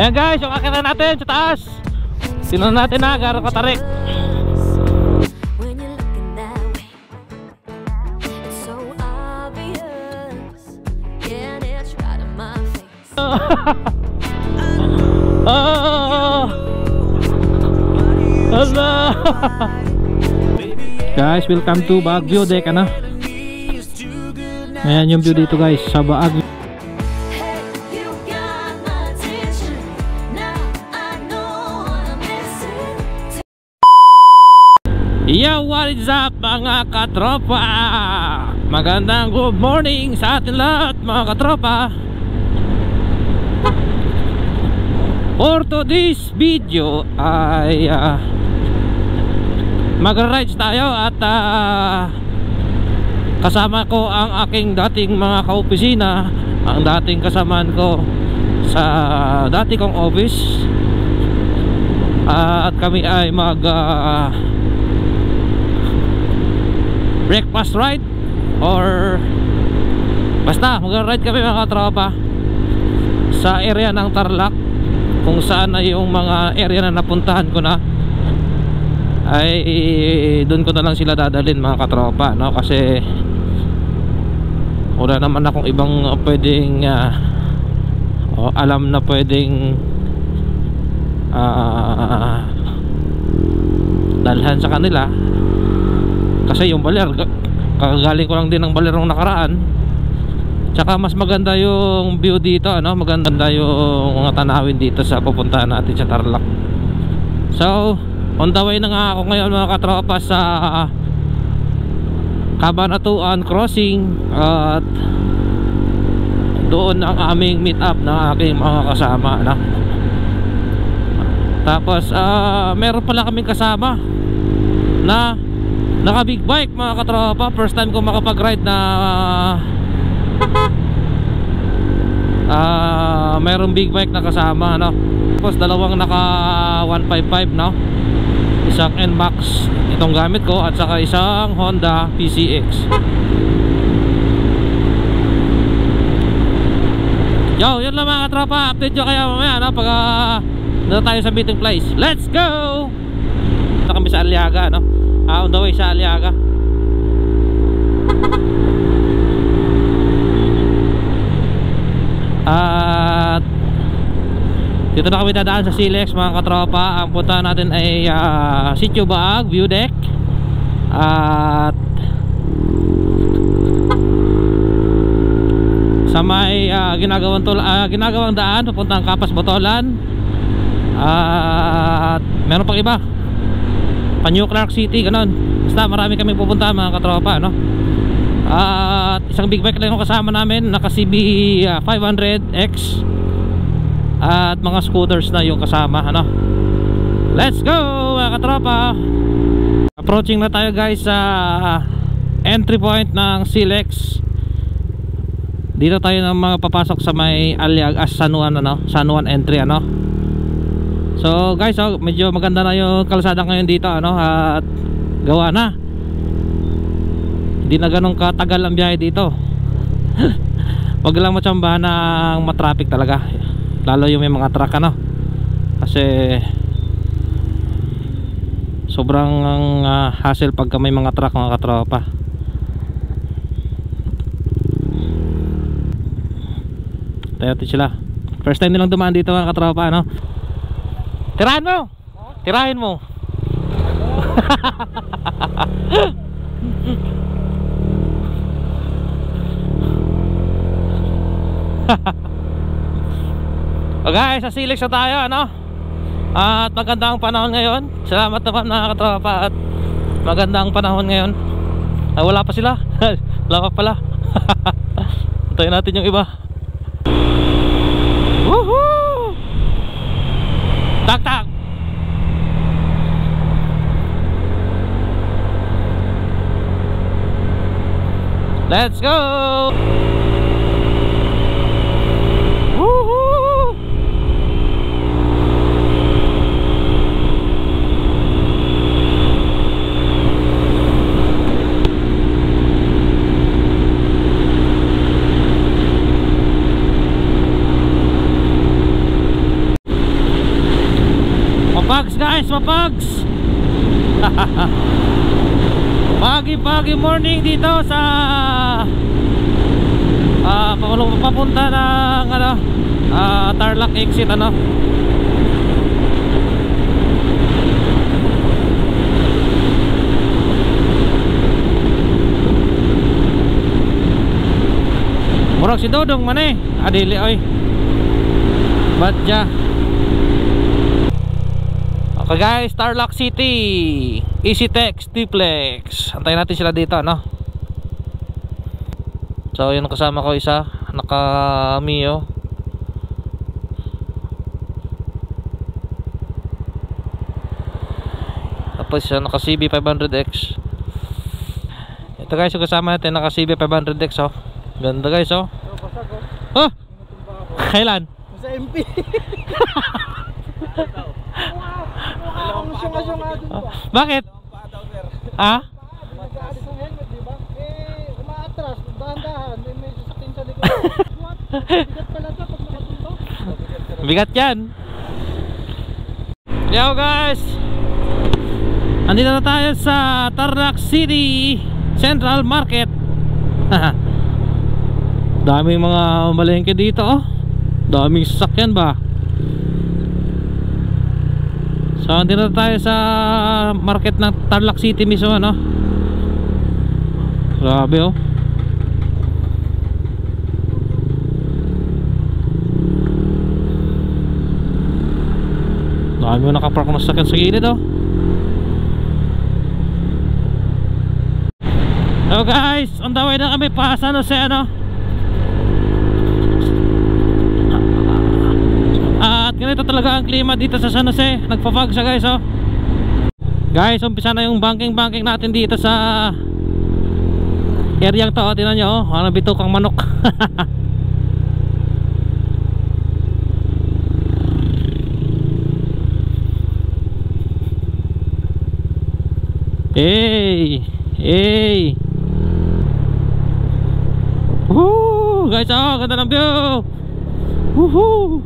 Ayan guys, yung akita natin sa taas. Sinan natin na, garo katarik. Guys, welcome to Baguio Deck, ano? Ayan yung view dito guys, sa Baguio. Yo, what is up mga katropa? Magandang good morning sa atin lahat mga katropa. For today's video ay mag-rides tayo at kasama ko ang aking dating mga kaopisina, ang dating kasamaan ko sa dati kong office, at kami ay mag breakfast ride or basta mag-ride kami mga katropa sa area ng Tarlac, kung saan ay yung mga area na napuntahan ko na ay doon ko na lang sila dadalhin mga katropa, no? Kasi wala naman akong ibang pwedeng alam na pwedeng dalhan sa kanila. Kasi yung baler, kagagaling ko lang din ng baler nung nakaraan. Tsaka mas maganda yung view dito, ano? Maganda yung mga tanawin dito sa pupuntahan natin sa Tarlac. So, on the way na nga ako ngayon mga katropa sa Cabanatuan Crossing, at doon ang aming meet up ng aking mga kasama, ano? Tapos, meron pala kaming kasama na naka big bike mga katropa. First time ko makapag-ride na mayroong big bike na kasama, no? Tapos dalawang naka 155, no? Isang NMAX itong gamit ko, at saka isang Honda PCX. Yo, yun lang mga katropa. Update nyo kaya mamaya, no? Pag na tayo sa meeting place. Let's go! Na kami sa Aliaga, no? On the way sa Aliaga. At dito na kami dadaan sa Silex mga katropa. Ang punta natin ay Sitio Baag View Deck. At sa may ginagawang daan papuntang Kapas Botolan. At meron pang iba pa New Clark City, ganon. Basta marami kami pupunta mga katropa, no? At isang big bike lang yung kasama namin, naka CB 500X, at mga scooters na yung kasama, ano? Let's go mga katropa. Approaching na tayo guys sa entry point ng Silex. Dito tayo na papasok sa may Aliaga, San Juan, ano? San Juan entry, ano? So guys, medyo maganda na yung kalsada ngayon dito, ano? At gawa na, hindi na ganun katagal ang biyahe dito. Wag lang matsambahan ng matraffic talaga, lalo yung may mga truck, ano? Kasi sobrang hassle pagka may mga truck mga katropa. Tayo sila, first time nilang dumaan dito mga katropa, ano? Tirahin mo! Tirahin mo! O guys, sa Silex na tayo, ano? At magandang panahon ngayon. Salamat naman mga katropa. At magandang panahon ngayon. Wala pa sila. Wala pa pala. Antayin natin yung iba. Woohoo! Tak tak. Let's go. Woohoo! mapags. Pagi morning dito sa papunta ng Tarlac exit murag si Dodong man adili oy badja. Okay guys, Tarlac City, EasyTex Duplex. Antayin natin sila dito So yun kasama ko isa, naka Mio. Tapos naka CB 500X. Ito guys yung kasama natin, naka CB 500X Ganda guys Kailan? Sa MP. Bakit? Umaatras, dahan-dahan, may sasakyan sa likod. Bigat pala ito pag nakatunto. Bigat yan. Yo guys, andito na tayo sa Tarlac City Central Market. Daming mga malengke dito daming sasakyan ba. So andito na tayo sa market ng Tarlac City mismo grabe dami mo nakapark na sasakyan sa gilid Hello guys, on the way na kami pa San Jose at ganito talaga ang klima dito sa San Jose. Nagpa-fog siya guys Guys, umpisa na yung banking natin dito sa area to tingnan nyo bitukang manok. Hey woohoo guys, ganda ng view. Woohoo.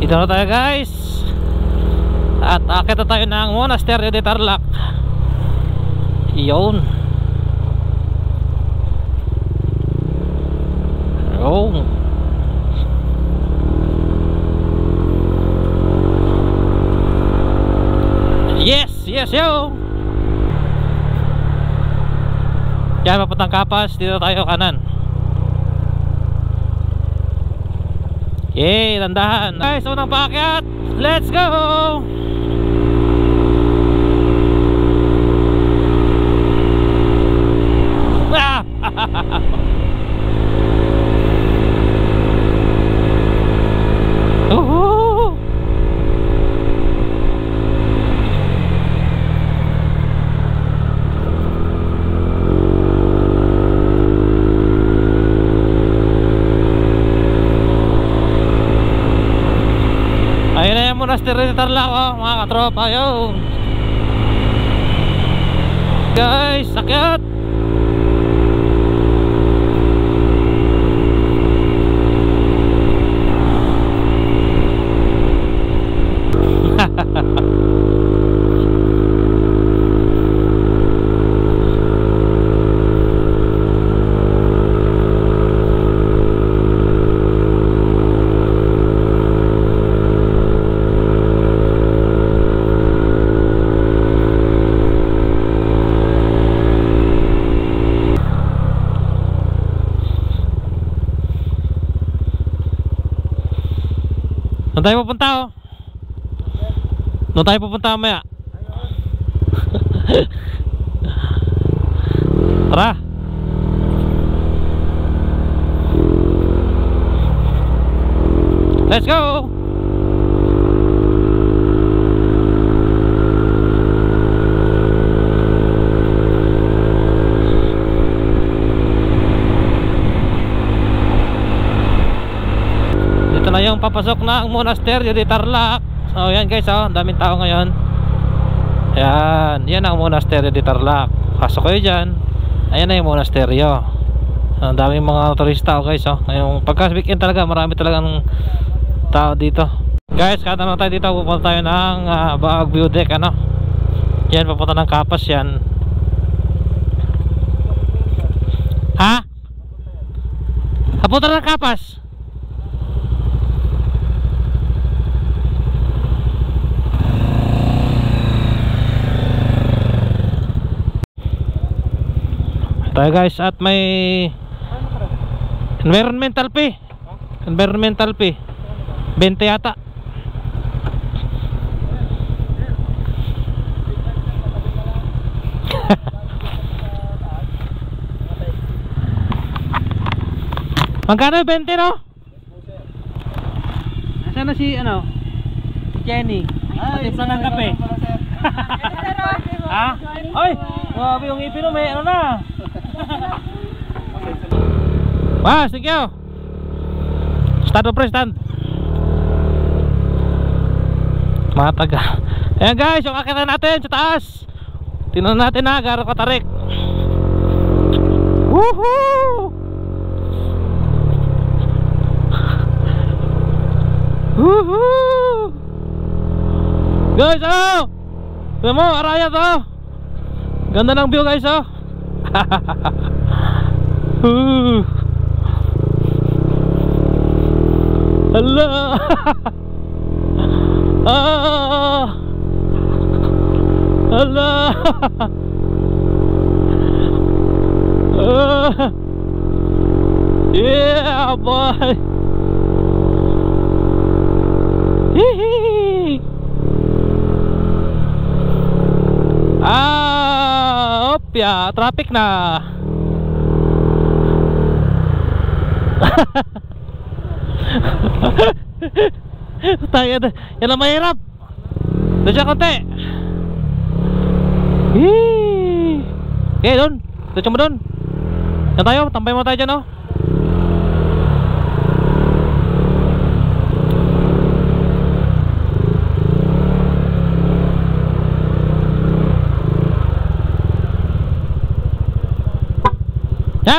Dito na tayo guys. At akit na tayo ng Monasterio de Tarlac. Iyon. Yes yo. Yan, papuntang Kapas. Dito tayo kanan. Yay, tandahan guys, unang paakyat. Let's go. Ayun na yung Monasterio de Tarlac mga katropa yun. Guys, sakyat. Doon tayo pupunta Doon tayo pupunta mamaya. Tara. Let's go. yung papasok na ang monasteryo de Tarlac. So yan guys, ang daming tao ngayon. Yan ang monasteryo de Tarlac. Pasok kayo dyan. Ayan na yung monasteryo. Ang daming mga turista guys. Ngayong pagka weekend talaga, marami talagang tao dito. Guys, kada naman tayo dito, pupunta tayo ng Baguio Deck. Yan, papunta ng Kapas yan. Ha? Papunta ng Kapas? Tayo guys, at may environmental fee. Environmental fee 20 yata. Magkano 20 no? Nasaan na si Jenny? Patimpla ng kape. Ha? Oy! Grabe yung ipin mo, may na. Thank you. Stand up, stand. Mga taga. Ayan guys, yung akita natin sa taas. Tingnan natin na, garo katarik. Woohoo! Woohoo! Guys, tignan mo, araya to. Ganda ng view guys, Hala. Hala. Yeah boy. Hihi. Opya, traffic na. Tayo na. Yan ang mahirap. Doon siya konti. Okay, doon. Doon mo doon. Yan tayo, tambay mo tayo dyan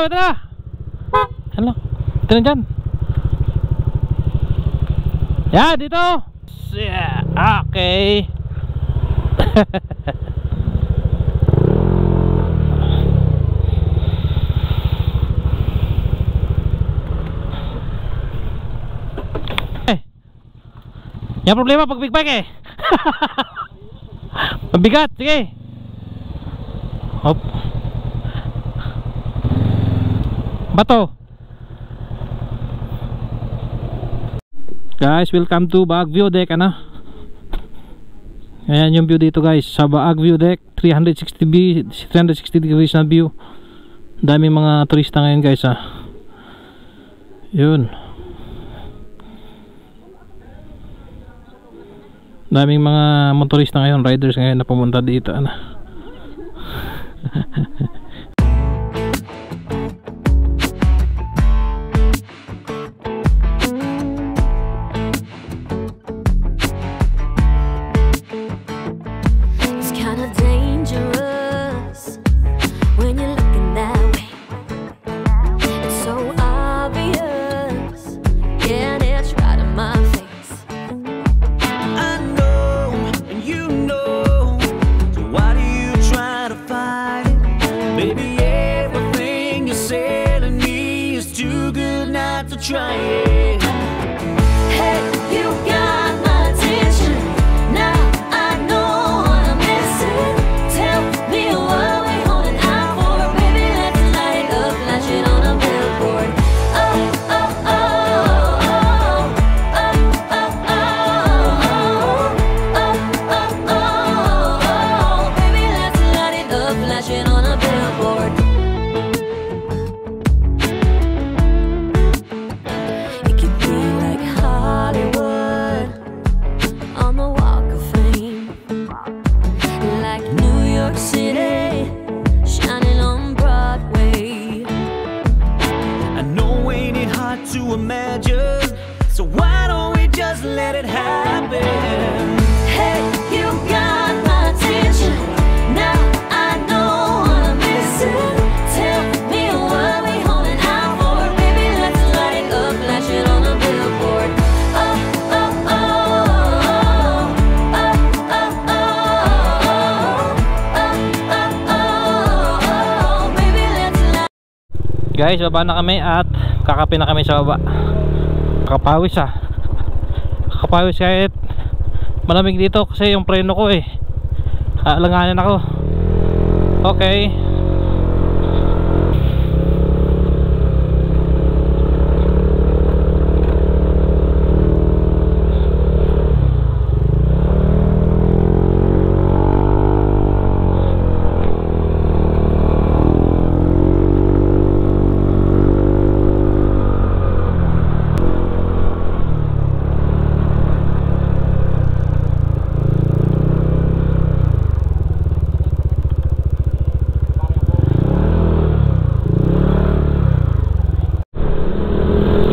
betul lah. Halo, ito na dyan. Ya, dito. Okay. Yang problema pag big bike mabigat, sige. Hop. Bato. Guys, welcome to Baguio Deck. Ayan yung view dito guys, sa Baguio Deck. 360 degrees na view. Daming mga turista ngayon guys Yun. Daming mga motorista ngayon, riders ngayon na pumunta dito Try it. Hey, you got my attention. Now I know what I'm missing. Tell me what we holding out for. Baby, let's light it up, flash it on a billboard. Oh, oh, oh, oh, oh, oh, oh, oh, oh, oh. Baby, let's light it up, flash it on a billboard. City, shining on Broadway. I know ain't it hard to imagine, so why don't just let it happen. Hey, you got my attention. Now I know what I'm missing. Tell me what we holding out for. Baby, let's light it up, flash it on a billboard. Oh, oh, oh, oh, oh, oh, oh, oh, oh, oh, baby, let's light. Guys, baba na kami at kakape na kami sa baba. Kakapawis kakapawis kahit malamig dito kasi yung preno ko alanganin ako. Okay.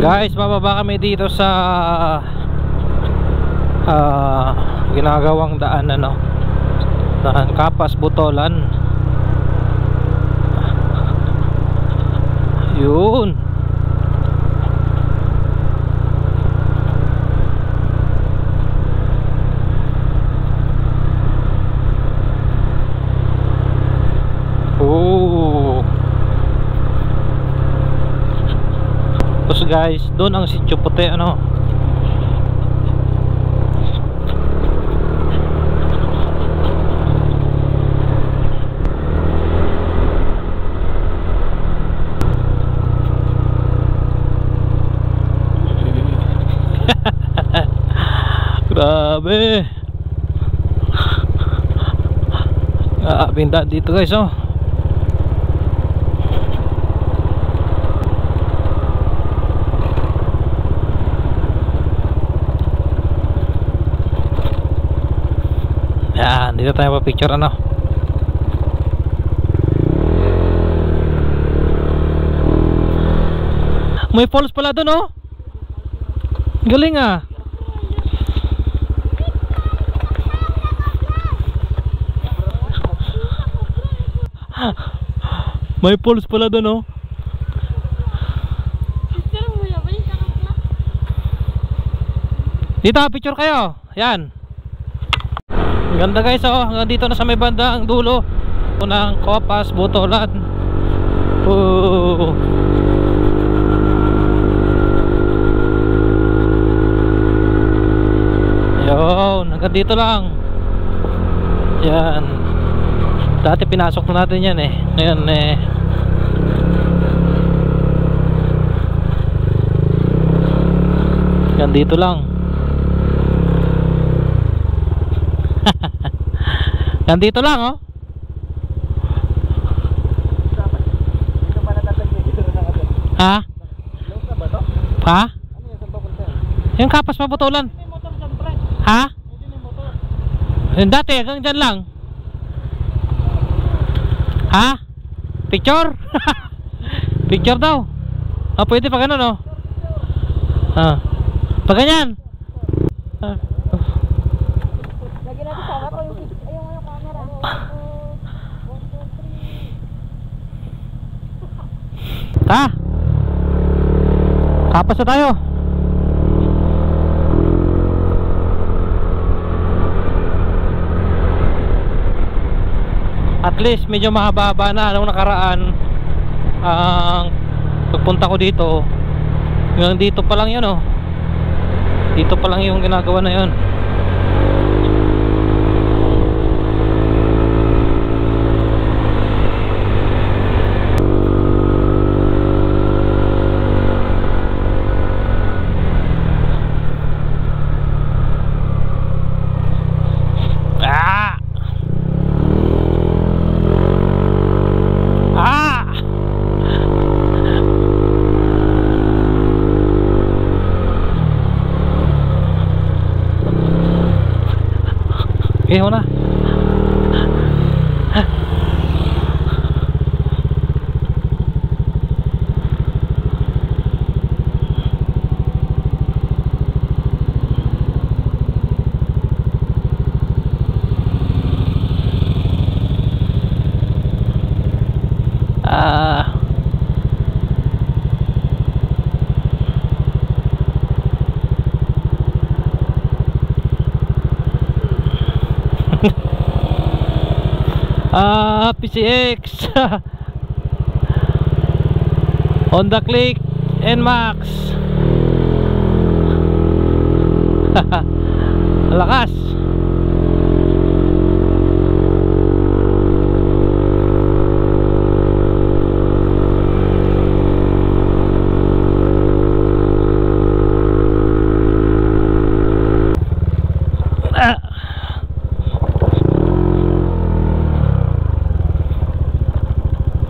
Guys, bababa kami dito sa ginagawang daan daan Kapas Butolan. Yun. Tapos guys, doon ang Sitio Puti grabe. Pinda dito guys Yan, dito tayo pa-picture May falls pala doon Galing May falls pala doon Dito, picture kayo. Yan. Ganda guys hanggang dito na sa may banda ang dulo ng Kapas Butolan. Yun, hanggang dito lang. Yan. Dati pinasok na natin yan ngayon hanggang dito lang. Nandito lang Ha? Ha? Yung Kapas Butolan. Ha? Yung dati hanggang dyan lang. Ha? Picture? Picture daw. Pwede pa ganun pa ganyan. Kapas na tayo. At least medyo mahaba na nung nakaraan. Ang pagpunta ko dito hanggang dito pa lang yun dito pa lang yung ginagawa na yun. Iho na. PCX Honda Click NMAX. Lakas.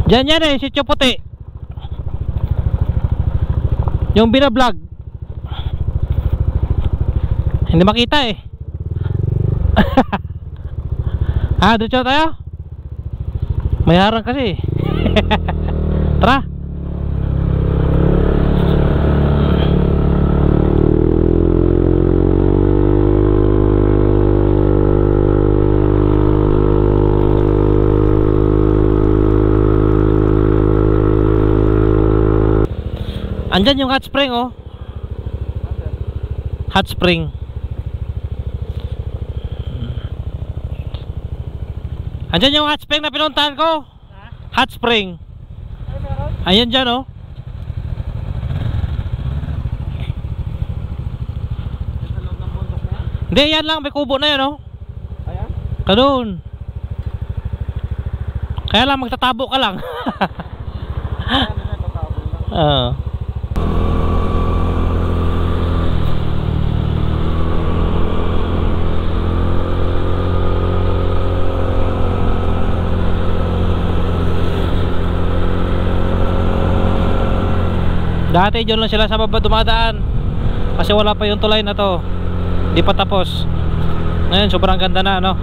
Diyan yan eh, sityo puti. Yung binablog. Hindi makita eh. Diretso tayo. May harang kasi. Tara. Andyan yung hot spring oh. Hot spring. Andyan yung hot spring na pinuntahan ko. Hot spring. Ayan dyan oh. Hindi, yan lang, may kubo na yan oh. Ayan? Kadun. Kaya lang magtatabo ka lang. Dati dyan lang sila sa baba dumadaan kasi wala pa yung tulay na to, di pa tapos. Ngayon sobrang ganda na no.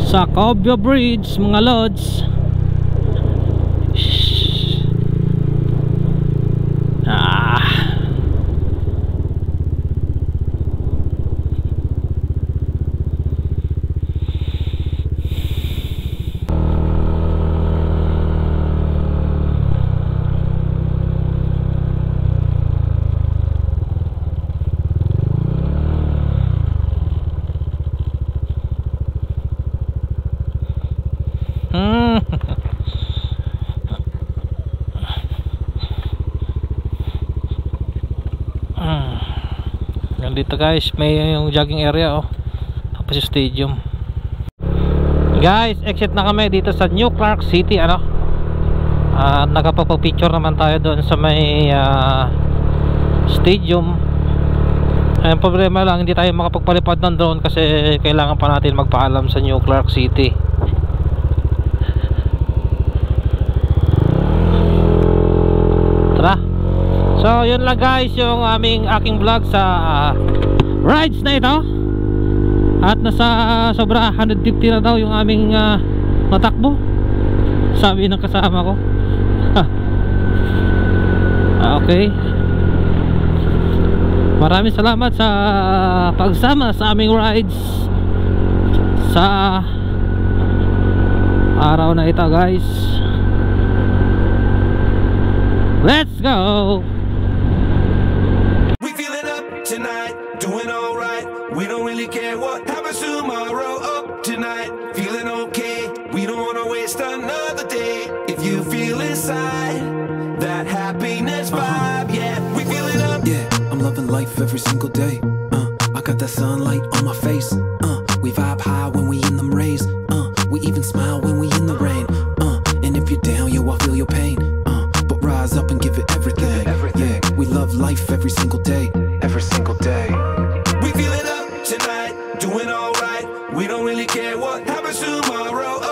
Sacobia Bridge mga lods. Dito guys may yung jogging area oh. Tapos yung stadium. Guys, exit na kami dito sa New Clark City ano. Nakapagpapicture naman tayo doon sa may stadium. Ang problema lang hindi tayo makapagpalipad ng drone kasi kailangan pa natin magpaalam sa New Clark City. Tara. So yun lang guys yung aking vlog sa rides na ito. At nasa sobra 150 na daw yung aming natakbo, sabi ng kasama ko. Okay, maraming salamat sa pagsama sa aming rides sa araw na ito guys. Let's go. Tonight, doing alright. We don't really care what happens tomorrow. Up tonight, feeling okay. We don't wanna waste another day. If you feel inside that happiness vibe, yeah, we feel it up. Yeah, I'm loving life every single day. I got that sunlight on my face. We vibe high when we in them rays. We even smile when we in the rain. And if you're down, yo, I feel your pain. But rise up and give it everything. Yeah, we love life every single day. Every single day. We feel it up tonight, doing alright. We don't really care what happens tomorrow.